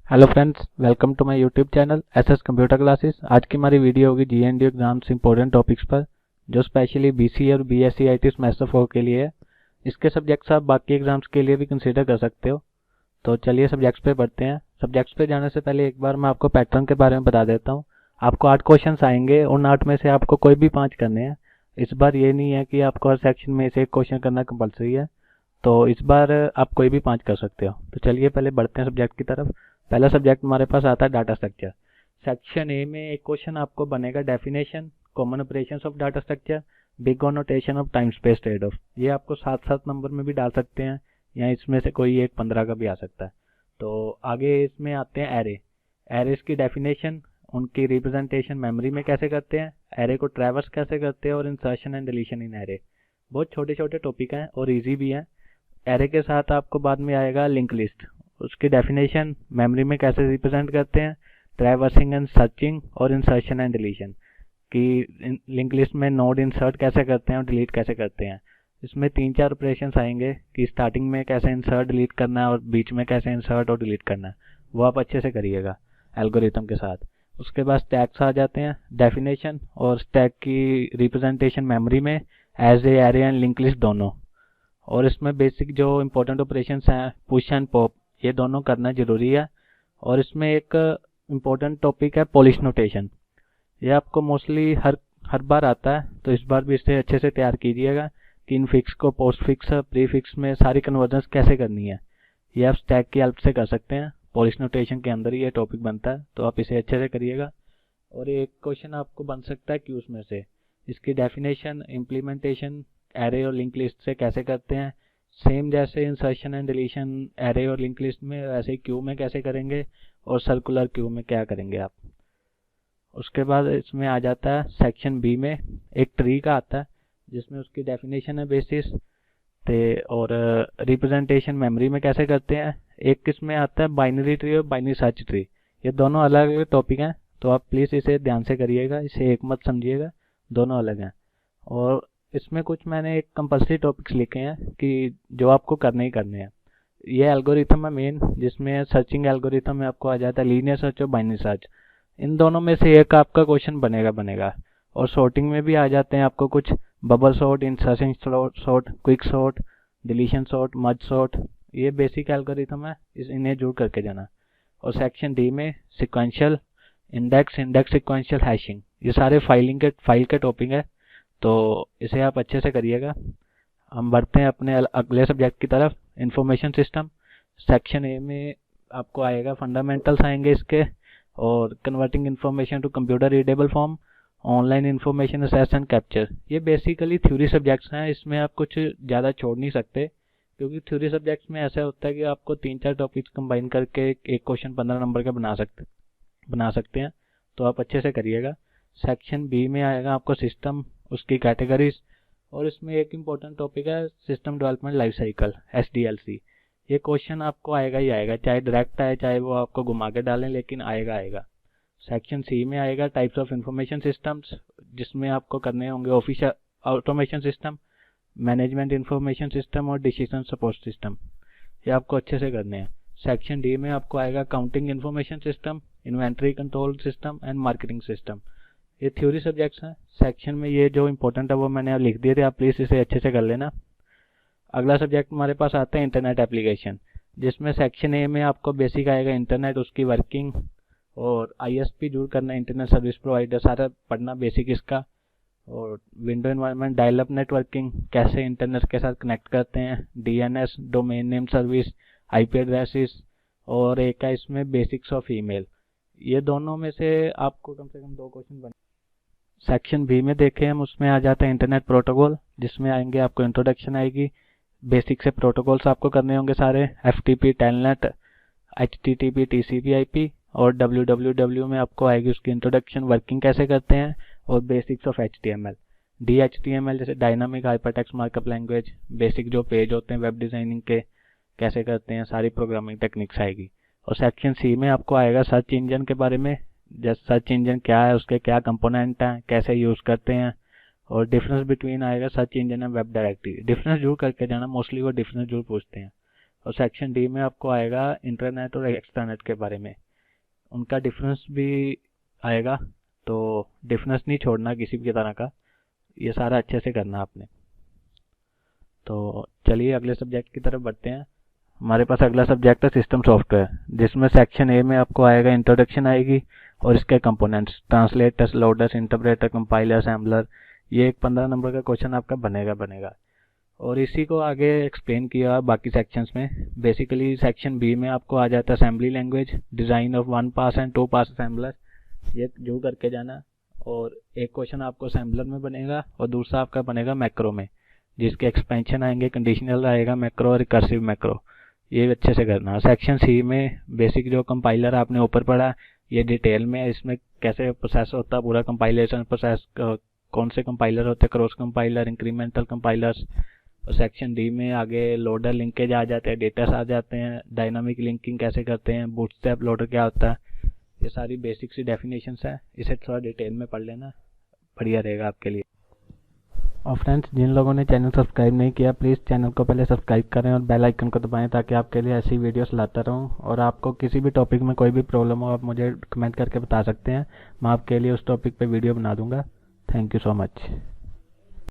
Hello friends, welcome to my YouTube channel SS computer classes. आज की हमारी video होगी जीएनडीयू एग्जाम्स इंपॉर्टेंट टॉपिक्स पर, जो स्पेशली बीसी और बीएससी आईटी सेमेस्टर 4 के लिए है। इसके सब्जेक्ट्स आप बाकी एग्जाम्स के लिए भी कंसीडर कर सकते हो। तो चलिए सब्जेक्ट्स पे बढ़ते हैं। सब्जेक्ट्स पे जाने से पहले एक बार मैं आपको पैटर्न के बारे में बता देता हूँ। आपको 8 क्वेश्चन आएंगे, उन 8 में से आपको कोई भी 5 करने हैं। इस बार ये नहीं है कि आपको हर सेक्शन में से एक क्वेश्चन करना कंपलसरी है, तो इस बार आप कोई भी 5 कर सकते हो। तो चलिए पहले बढ़ते हैं सब्जेक्ट की तरफ। पहला सब्जेक्ट हमारे पास आता है डाटा स्ट्रक्चर। सेक्शन ए में एक क्वेश्चन आपको बनेगा definition, common operations of data structure, big on notation of time space trade off. ये आपको 7-7 नंबर में भी डाल सकते हैं, या इसमें से कोई एक 15 का भी आ सकता है। तो आगे इसमें आते हैं एरे। एरेस की डेफिनेशन, उनकी रिप्रेजेंटेशन मेमोरी में कैसे करते हैं, एरे को ट्रैवर्स कैसे करते हैं, और insertion and deletion in array. बहुत छोटे छोटे टॉपिक हैं और इजी भी हैं। एरे के साथ आपको बाद में आएगा लिंक लिस्ट। उसकी डेफिनेशन, मेमोरी में कैसे रिप्रेजेंट करते हैं, ट्रैवर्सिंग एंड सर्चिंग, और इंसर्शन एंड डिलीशन की लिंक लिस्ट में नोड इंसर्ट कैसे करते हैं और डिलीट कैसे करते हैं। इसमें 3-4 ऑपरेशंस आएंगे कि स्टार्टिंग में कैसे इंसर्ट डिलीट करना है और बीच में कैसे इंसर्ट और डिलीट करना है। वो आप अच्छे से करिएगा एल्गोरिथम के साथ। उसके बाद स्टैक्स आ जाते हैं। डेफिनेशन और स्टैक की रिप्रेजेंटेशन मेमोरी में as a array and link list दोनों। और इसमें बेसिक जो इम्पोर्टेंट ऑपरेशंस हैं, पुश एंड पॉप, ये दोनों करना जरूरी है। और इसमें एक इम्पोर्टेंट टॉपिक है पॉलिश नोटेशन। ये आपको मोस्टली हर हर बार आता है, तो इस बार भी इसे अच्छे से तैयार कीजिएगा कि इन फिक्स को पोस्ट फिक्स प्री फिक्स में सारी कन्वर्जन्स कैसे करनी है। ये आप स्टैक की हेल्प से कर सकते हैं। पॉलिश नोटेशन के अंदर ही ये टॉपिक बनता है, तो आप इसे अच्छे से करिएगा। और एक क्वेश्चन आपको बन सकता है क्यूज में से। इसकी डेफिनेशन, इम्प्लीमेंटेशन एरे और लिंक लिस्ट से कैसे करते हैं, सेम जैसे इंसर्शन एंड डिलीशन एरे और लिंक लिस्ट में, वैसे ही क्यू में कैसे करेंगे, और सर्कुलर क्यू में क्या करेंगे आप। उसके बाद इसमें आ जाता है सेक्शन बी में एक ट्री का आता है, जिसमें उसकी डेफिनेशन है बेसिस ते, और रिप्रेजेंटेशन मेमोरी में कैसे करते हैं। एक किसमें आता है बाइनरी ट्री और बाइनरी सर्च ट्री। ये दोनों अलग अलग टॉपिक हैं, तो आप प्लीज़ इसे ध्यान से करिएगा, इसे एक मत समझिएगा, दोनों अलग हैं। और इसमें कुछ मैंने एक कंपल्सरी टॉपिक्स लिखे हैं कि जो आपको करने ही करने हैं। ये एल्गोरिथम है मेन, जिसमें सर्चिंग एल्गोरिथम में आपको आ जाता है लीनियर सर्च और बाइनरी सर्च। इन दोनों में से एक आपका क्वेश्चन बनेगा। और सॉर्टिंग में भी आ जाते हैं आपको कुछ bubble sort, insertion sort, quick sort, deletion sort, merge sort. ये बेसिक एल्गोरिथम है, इन्हें जोड़ करके जाना। और सेक्शन डी में सिक्वेंशियल, इंडेक्स सिक्वेंशियल हैशिंग, ये सारे फाइल के टॉपिक है, तो इसे आप अच्छे से करिएगा। हम बढ़ते हैं अपने अगले सब्जेक्ट की तरफ, इंफॉर्मेशन सिस्टम। सेक्शन ए में आपको आएगा फंडामेंटल्स आएंगे इसके, और converting information to computer readable form, online information access and capture. ये बेसिकली थ्योरी सब्जेक्ट्स हैं, इसमें आप कुछ ज़्यादा छोड़ नहीं सकते, क्योंकि थ्योरी सब्जेक्ट्स में ऐसा होता है कि आपको 3-4 टॉपिक्स कंबाइन करके एक क्वेश्चन 15 नंबर का बना सकते हैं, तो आप अच्छे से करिएगा। सेक्शन बी में आएगा आपको सिस्टम, उसकी कैटेगरीज, और इसमें एक इम्पोर्टेंट टॉपिक है system development life cycle, SDLC। ये क्वेश्चन आपको आएगा ही आएगा, चाहे डायरेक्ट आए चाहे वो आपको घुमा के डालें, लेकिन आएगा। सेक्शन सी में आएगा टाइप्स ऑफ इंफॉर्मेशन सिस्टम्स, जिसमें आपको करने होंगे official automation system, management information system, और डिसीजन सपोर्ट सिस्टम। ये आपको अच्छे से करने हैं। सेक्शन डी में आपको आएगा counting information system, inventory control system and marketing system. ये थ्योरी सब्जेक्ट्स हैं। सेक्शन में ये जो इंपॉर्टेंट है वो मैंने लिख दिए थे, आप प्लीज़ इसे अच्छे से कर लेना। अगला सब्जेक्ट हमारे पास आता है इंटरनेट एप्लीकेशन, जिसमें सेक्शन ए में आपको बेसिक आएगा इंटरनेट, उसकी वर्किंग, और ISP दूर करना, इंटरनेट सर्विस प्रोवाइडर, सारा पढ़ना बेसिक इसका। और window environment, dial up networking, कैसे इंटरनेट के साथ कनेक्ट करते हैं, DNS, domain name service, IP addresses, और एक है इसमें बेसिक्स ऑफ ईमेल। ये दोनों में से आपको कम से कम 2 क्वेश्चन बने। सेक्शन बी में देखें हम, उसमें आ जाता है इंटरनेट प्रोटोकॉल, जिसमें आएंगे आपको इंट्रोडक्शन आएगी, बेसिक से प्रोटोकॉल्स आपको करने होंगे सारे, FTP, telnet, HTTP, TCP, IP, और WWW में आपको आएगी उसकी इंट्रोडक्शन, वर्किंग कैसे करते हैं, और बेसिक्स ऑफ HTML, DHTML जैसे dynamic hypertext markup language, basic जो पेज होते हैं वेब डिज़ाइनिंग के कैसे करते हैं, सारी प्रोग्रामिंग टेक्निक्स आएगी। और सेक्शन सी में आपको आएगा सर्च इंजन के बारे में, जैसे सर्च इंजन क्या है, उसके क्या कंपोनेंट हैं, कैसे यूज़ करते हैं, और डिफरेंस बिटवीन आएगा search engine and web directory. Difference जरूर करके जाना, मोस्टली वो डिफरेंस जरूर पूछते हैं। और सेक्शन डी में आपको आएगा इंटरनेट और एक्सट्रानेट के बारे में, उनका डिफरेंस भी आएगा। तो डिफरेंस नहीं छोड़ना किसी भी तरह का, ये सारा अच्छे से करना आपने। तो चलिए अगले सब्जेक्ट की तरफ बढ़ते हैं। हमारे पास अगला सब्जेक्ट है सिस्टम सॉफ्टवेयर, जिसमें सेक्शन ए में आपको आएगा इंट्रोडक्शन आएगी और इसके components translators, loaders, interpreter, compiler, assembler. ये एक 15 नंबर का क्वेश्चन आपका बनेगा। और इसी को आगे एक्सप्लेन किया बाकी सेक्शंस में। बेसिकली सेक्शन बी में आपको आ जाता है assembly language, design of 1 pass and 2 pass assembler, ये जो करके जाना। और एक क्वेश्चन आपको असेंबलर में बनेगा और दूसरा आपका बनेगा मैक्रो में, जिसके एक्सपेंशन आएंगे, कंडीशनल आएगा मैक्रो और रिकर्सिव मैक्रो, ये अच्छे से करना। सेक्शन सी में बेसिक जो कंपाइलर आपने ऊपर पढ़ा, ये डिटेल में इसमें कैसे प्रोसेस होता है पूरा कंपाइलेशन प्रोसेस, कौन से कंपाइलर होते हैं, क्रॉस कंपाइलर, इंक्रीमेंटल कंपाइलर्स। और सेक्शन डी में आगे लोडर लिंकेज आ जाते हैं, डेटास आ जाते हैं, डायनामिक लिंकिंग कैसे करते हैं, बूटस्ट्रैप लोडर क्या होता है, ये सारी बेसिक सी डेफिनेशंस है। इसे थोड़ा डिटेल में पढ़ लेना, बढ़िया रहेगा आपके लिए। और फ्रेंड्स, जिन लोगों ने चैनल सब्सक्राइब नहीं किया, प्लीज़ चैनल को पहले सब्सक्राइब करें और बेल आइकन को दबाएं, ताकि आपके लिए ऐसी वीडियोस लाता रहूं। और आपको किसी भी टॉपिक में कोई भी प्रॉब्लम हो, आप मुझे कमेंट करके बता सकते हैं, मैं आपके लिए उस टॉपिक पे वीडियो बना दूंगा। Thank you so much.